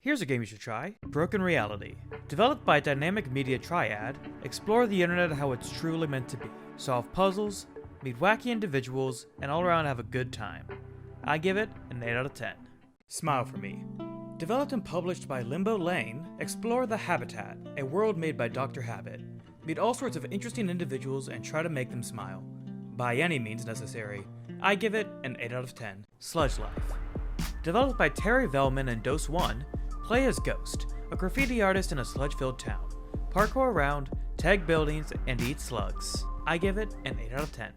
Here's a game you should try, Broken Reality. Developed by Dynamic Media Triad, explore the internet how it's truly meant to be. Solve puzzles, meet wacky individuals, and all around have a good time. I give it an 8 out of 10. Smile for Me. Developed and published by Limbo Lane, explore the Habitat, a world made by Dr. Habit. Meet all sorts of interesting individuals and try to make them smile. By any means necessary. I give it an 8 out of 10. Sludge Life. Developed by Terry Velman and Dose 1, play as Ghost, a graffiti artist in a sludge-filled town. Parkour around, tag buildings, and eat slugs. I give it an 8 out of 10.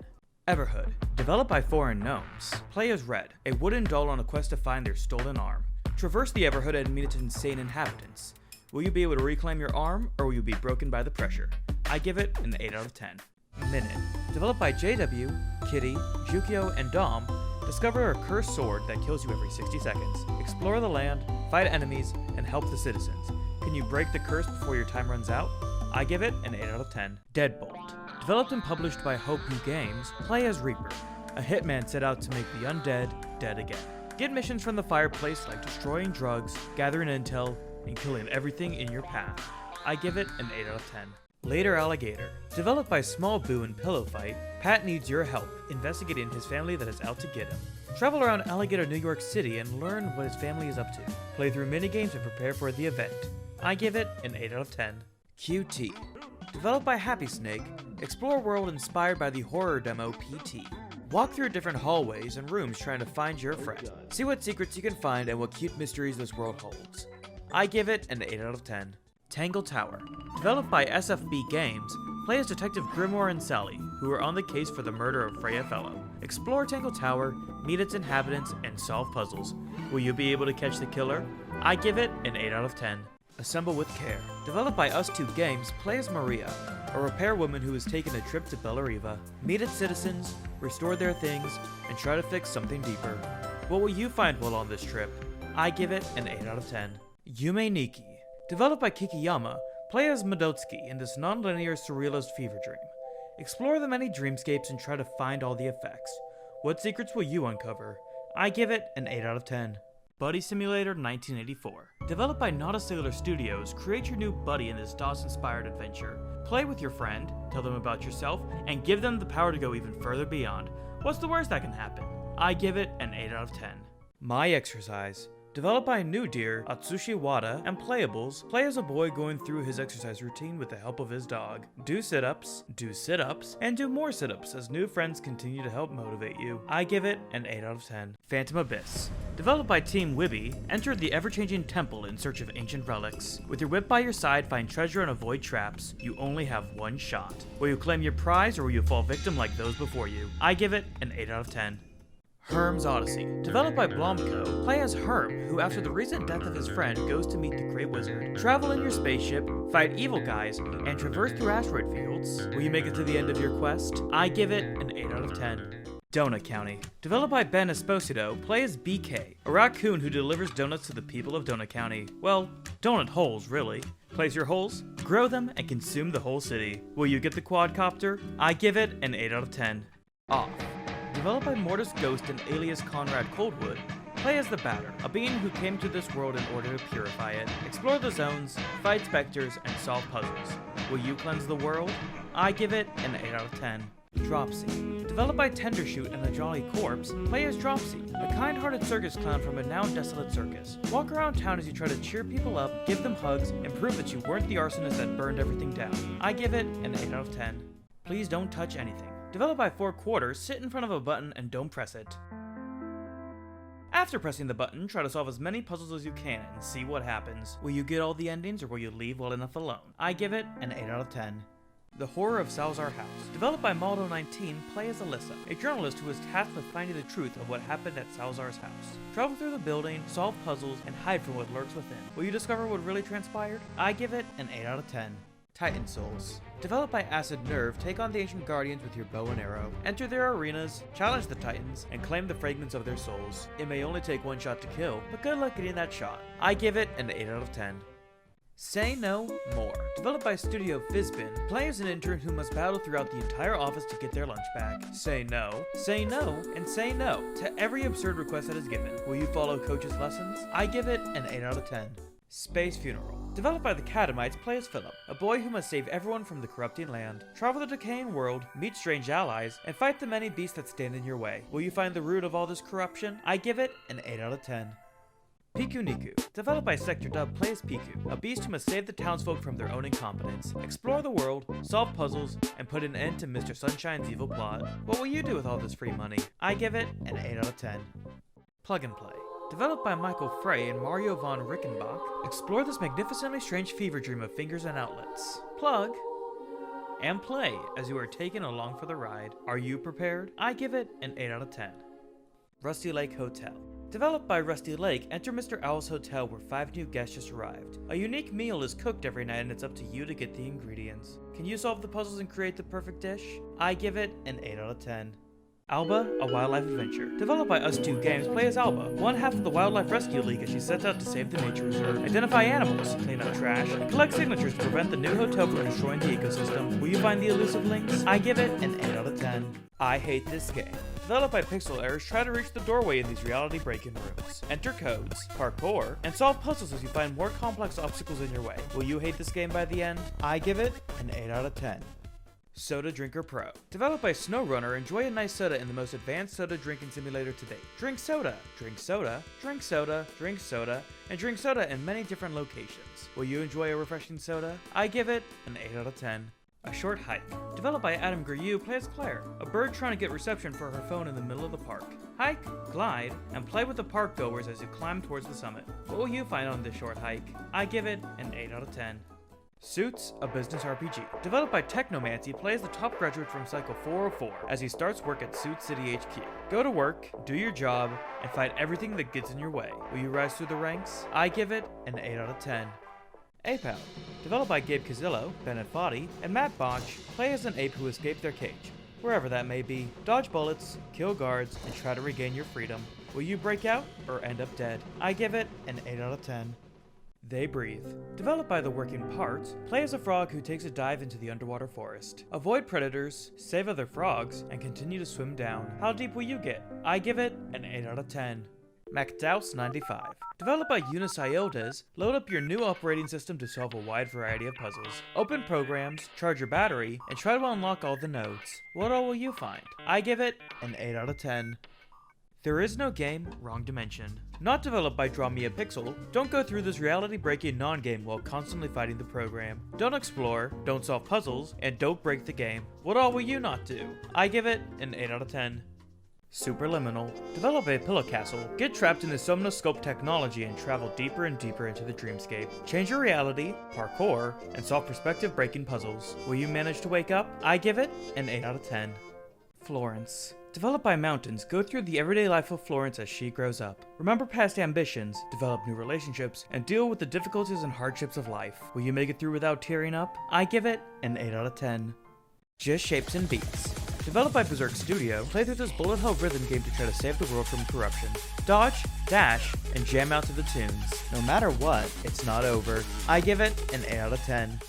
Everhood. Developed by Foreign Gnomes, play as Red, a wooden doll on a quest to find their stolen arm. Traverse the Everhood and meet its insane inhabitants. Will you be able to reclaim your arm, or will you be broken by the pressure? I give it an 8 out of 10. Minute. Developed by JW, Kitty, Jukio, and Dom, discover a cursed sword that kills you every 60 seconds. Explore the land, fight enemies, and help the citizens. Can you break the curse before your time runs out? I give it an 8 out of 10. Deadbolt. Developed and published by Hope New Games, play as Reaper, a hitman set out to make the undead dead again. Get missions from the fireplace like destroying drugs, gathering intel, and killing everything in your path. I give it an 8 out of 10. Later Alligator. Developed by Small Boo and Pillow Fight, Pat needs your help investigating his family that is out to get him. Travel around Alligator, New York City and learn what his family is up to. Play through minigames and prepare for the event. I give it an 8 out of 10. QT. Developed by Happy Snake, explore a world inspired by the horror demo PT. Walk through different hallways and rooms trying to find your friend. See what secrets you can find and what cute mysteries this world holds. I give it an 8 out of 10. Tangle Tower. Developed by SFB Games, play as Detective Grimoire and Sally, who are on the case for the murder of Freya Fellow. Explore Tangle Tower, meet its inhabitants, and solve puzzles. Will you be able to catch the killer? I give it an 8 out of 10. Assemble with Care. Developed by Us2 Games, play as Maria, a repairwoman who has taken a trip to Bellariva. Meet its citizens, restore their things, and try to fix something deeper. What will you find while on this trip? I give it an 8 out of 10. Yume Nikki. Developed by Kikiyama, play as Madotsky in this non-linear surrealist fever dream. Explore the many dreamscapes and try to find all the effects. What secrets will you uncover? I give it an 8 out of 10. Buddy Simulator 1984. Developed by Not a Sailor Studios, create your new buddy in this DOS-inspired adventure. Play with your friend, tell them about yourself, and give them the power to go even further beyond. What's the worst that can happen? I give it an 8 out of 10. My Exercise. Developed by New Deer, Atsushi Wada, and Playables, play as a boy going through his exercise routine with the help of his dog. Do sit-ups, and do more sit-ups as new friends continue to help motivate you. I give it an 8 out of 10. Phantom Abyss. Developed by Team Wibby, enter the ever-changing temple in search of ancient relics. With your whip by your side, find treasure and avoid traps. You only have one shot. Will you claim your prize or will you fall victim like those before you? I give it an 8 out of 10. Herm's Odyssey. Developed by Blomco, play as Herm, who after the recent death of his friend goes to meet the Great Wizard. Travel in your spaceship, fight evil guys, and traverse through asteroid fields. Will you make it to the end of your quest? I give it an 8 out of 10. Donut County. Developed by Ben Esposito, play as BK, a raccoon who delivers donuts to the people of Donut County. Well, donut holes, really. Place your holes, grow them, and consume the whole city. Will you get the quadcopter? I give it an 8 out of 10. Off. Developed by Mortis Ghost and alias Conrad Coldwood, play as the Batter, a being who came to this world in order to purify it. Explore the zones, fight specters, and solve puzzles. Will you cleanse the world? I give it an 8 out of 10. Dropsy. Developed by Tendershoot and a Jolly Corpse, play as Dropsy, a kind-hearted circus clown from a now desolate circus. Walk around town as you try to cheer people up, give them hugs, and prove that you weren't the arsonist that burned everything down. I give it an 8 out of 10. Please don't touch anything. Developed by 4 Quarters, sit in front of a button and don't press it. After pressing the button, try to solve as many puzzles as you can and see what happens. Will you get all the endings or will you leave well enough alone? I give it an 8 out of 10. The Horror of Salazar House. Developed by Maldo19, play as Alyssa, a journalist who is tasked with finding the truth of what happened at Salazar's house. Travel through the building, solve puzzles, and hide from what lurks within. Will you discover what really transpired? I give it an 8 out of 10. Titan Souls. Developed by Acid Nerve, take on the ancient guardians with your bow and arrow. Enter their arenas, challenge the titans, and claim the fragments of their souls. It may only take one shot to kill, but good luck getting that shot. I give it an 8 out of 10. Say No More. Developed by Studio Fizbin, play as an intern who must battle throughout the entire office to get their lunch back. Say no, and say no to every absurd request that is given. Will you follow Coach's lessons? I give it an 8 out of 10. Space Funeral. Developed by the Catamites, play as Philip, a boy who must save everyone from the corrupting land. Travel the decaying world, meet strange allies, and fight the many beasts that stand in your way. Will you find the root of all this corruption? I give it an 8 out of 10. Piku Niku. Developed by Sector Dub, play as Piku, a beast who must save the townsfolk from their own incompetence. Explore the world, solve puzzles, and put an end to Mr. Sunshine's evil plot. What will you do with all this free money? I give it an 8 out of 10. Plug and Play. Developed by Michael Frey and Mario von Rickenbach, explore this magnificently strange fever dream of fingers and outlets. Plug and play as you are taken along for the ride. Are you prepared? I give it an 8 out of 10. Rusty Lake Hotel. Developed by Rusty Lake, enter Mr. Owl's hotel where 5 new guests just arrived. A unique meal is cooked every night and it's up to you to get the ingredients. Can you solve the puzzles and create the perfect dish? I give it an 8 out of 10. Alba, a wildlife adventure. Developed by Us2 Games, play as Alba, one half of the Wildlife Rescue League as she sets out to save the nature reserve, identify animals, clean up trash, and collect signatures to prevent the new hotel from destroying the ecosystem. Will you find the elusive links? I give it an 8 out of 10. I hate this game. Developed by Pixel Errors, try to reach the doorway in these reality break-in rooms. Enter codes, parkour, and solve puzzles as you find more complex obstacles in your way. Will you hate this game by the end? I give it an 8 out of 10. Soda Drinker Pro. Developed by SnowRunner, enjoy a nice soda in the most advanced soda drinking simulator to date. Drink soda, drink soda, drink soda, drink soda, and drink soda in many different locations. Will you enjoy a refreshing soda? I give it an 8 out of 10. A Short Hike. Developed by Adam Grew, play as Claire, a bird trying to get reception for her phone in the middle of the park. Hike, glide, and play with the park goers as you climb towards the summit. What will you find on this short hike? I give it an 8 out of 10. Suits, a business RPG. Developed by Technomancy, play as the top graduate from Cycle 404 as he starts work at Suit City HQ. Go to work, do your job, and fight everything that gets in your way. Will you rise through the ranks? I give it an 8 out of 10. Ape-Out. Developed by Gabe Cazillo, Bennett Foddy, and Matt Botch, play as an ape who escaped their cage, wherever that may be. Dodge bullets, kill guards, and try to regain your freedom. Will you break out or end up dead? I give it an 8 out of 10. They Breathe. Developed by The Working Parts, play as a frog who takes a dive into the underwater forest. Avoid predators, save other frogs, and continue to swim down. How deep will you get? I give it an 8 out of 10. MacDouse 95. Developed by Eunice Iodes, load up your new operating system to solve a wide variety of puzzles. Open programs, charge your battery, and try to unlock all the nodes. What all will you find? I give it an 8 out of 10. There is no game, wrong dimension. Not developed by Draw Me a Pixel, don't go through this reality-breaking non-game while constantly fighting the program. Don't explore, don't solve puzzles, and don't break the game. What all will you not do? I give it an 8 out of 10. Superliminal. Develop a pillow castle, get trapped in the Somnoscope technology and travel deeper and deeper into the dreamscape. Change your reality, parkour, and solve perspective-breaking puzzles. Will you manage to wake up? I give it an 8 out of 10. Florence. Developed by Mountains, go through the everyday life of Florence as she grows up. Remember past ambitions, develop new relationships, and deal with the difficulties and hardships of life. Will you make it through without tearing up? I give it an 8 out of 10. Just Shapes and Beats. Developed by Berserk Studio, play through this bullet hell rhythm game to try to save the world from corruption. Dodge, dash, and jam out to the tunes. No matter what, it's not over. I give it an 8 out of 10.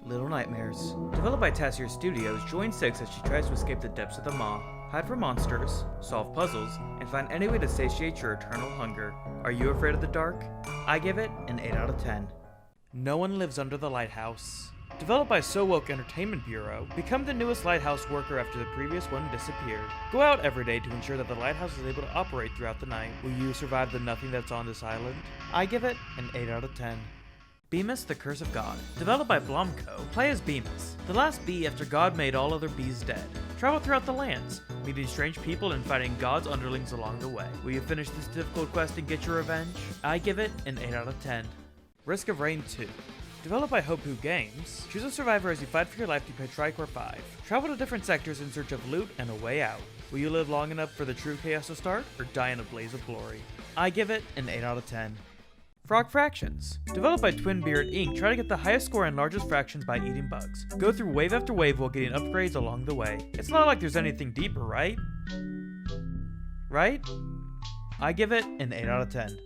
Little Nightmares. Developed by Tassier Studios, join Six as she tries to escape the depths of the maw. Hide from monsters, solve puzzles, and find any way to satiate your eternal hunger. Are you afraid of the dark? I give it an 8 out of 10. No One Lives Under the Lighthouse. Developed by So Woke Entertainment Bureau, become the newest lighthouse worker after the previous one disappeared. Go out every day to ensure that the lighthouse is able to operate throughout the night. Will you survive the nothing that's on this island? I give it an 8 out of 10. Bemis, the Curse of God. Developed by Blomco, play as Bemis, the last bee after God made all other bees dead. Travel throughout the lands, meeting strange people and fighting God's underlings along the way. Will you finish this difficult quest and get your revenge? I give it an 8 out of 10. Risk of Rain 2. Developed by Hopu Games, choose a survivor as you fight for your life to play Tricor 5. Travel to different sectors in search of loot and a way out. Will you live long enough for the true chaos to start, or die in a blaze of glory? I give it an 8 out of 10. Frog Fractions. Developed by Twin Beard Inc., try to get the highest score and largest fractions by eating bugs. Go through wave after wave while getting upgrades along the way. It's not like there's anything deeper, right? Right? I give it an 8 out of 10.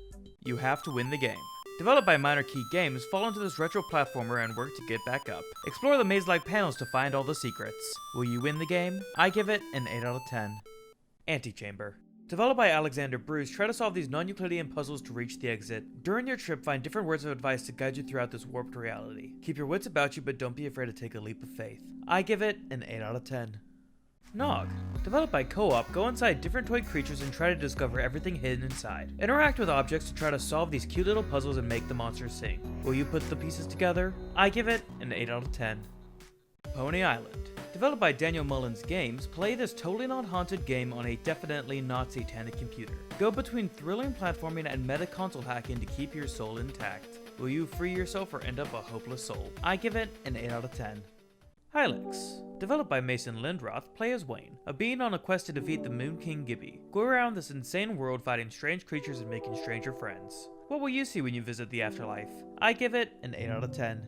You have to win the game. Developed by Minor Key Games, fall into this retro platformer and work to get back up. Explore the maze-like panels to find all the secrets. Will you win the game? I give it an 8 out of 10. Antechamber. Developed by Alexander Bruce, try to solve these non-Euclidean puzzles to reach the exit. During your trip, find different words of advice to guide you throughout this warped reality. Keep your wits about you, but don't be afraid to take a leap of faith. I give it an 8 out of 10. Nog. Developed by Co-op, go inside different toy creatures and try to discover everything hidden inside. Interact with objects to try to solve these cute little puzzles and make the monsters sing. Will you put the pieces together? I give it an 8 out of 10. Pony Island. Developed by Daniel Mullins Games, play this totally non-haunted game on a definitely not satanic computer. Go between thrilling platforming and meta console hacking to keep your soul intact. Will you free yourself or end up a hopeless soul? I give it an 8 out of 10. Hylix. Developed by Mason Lindroth, play as Wayne, a being on a quest to defeat the Moon King Gibby. Go around this insane world fighting strange creatures and making stranger friends. What will you see when you visit the afterlife? I give it an 8 out of 10.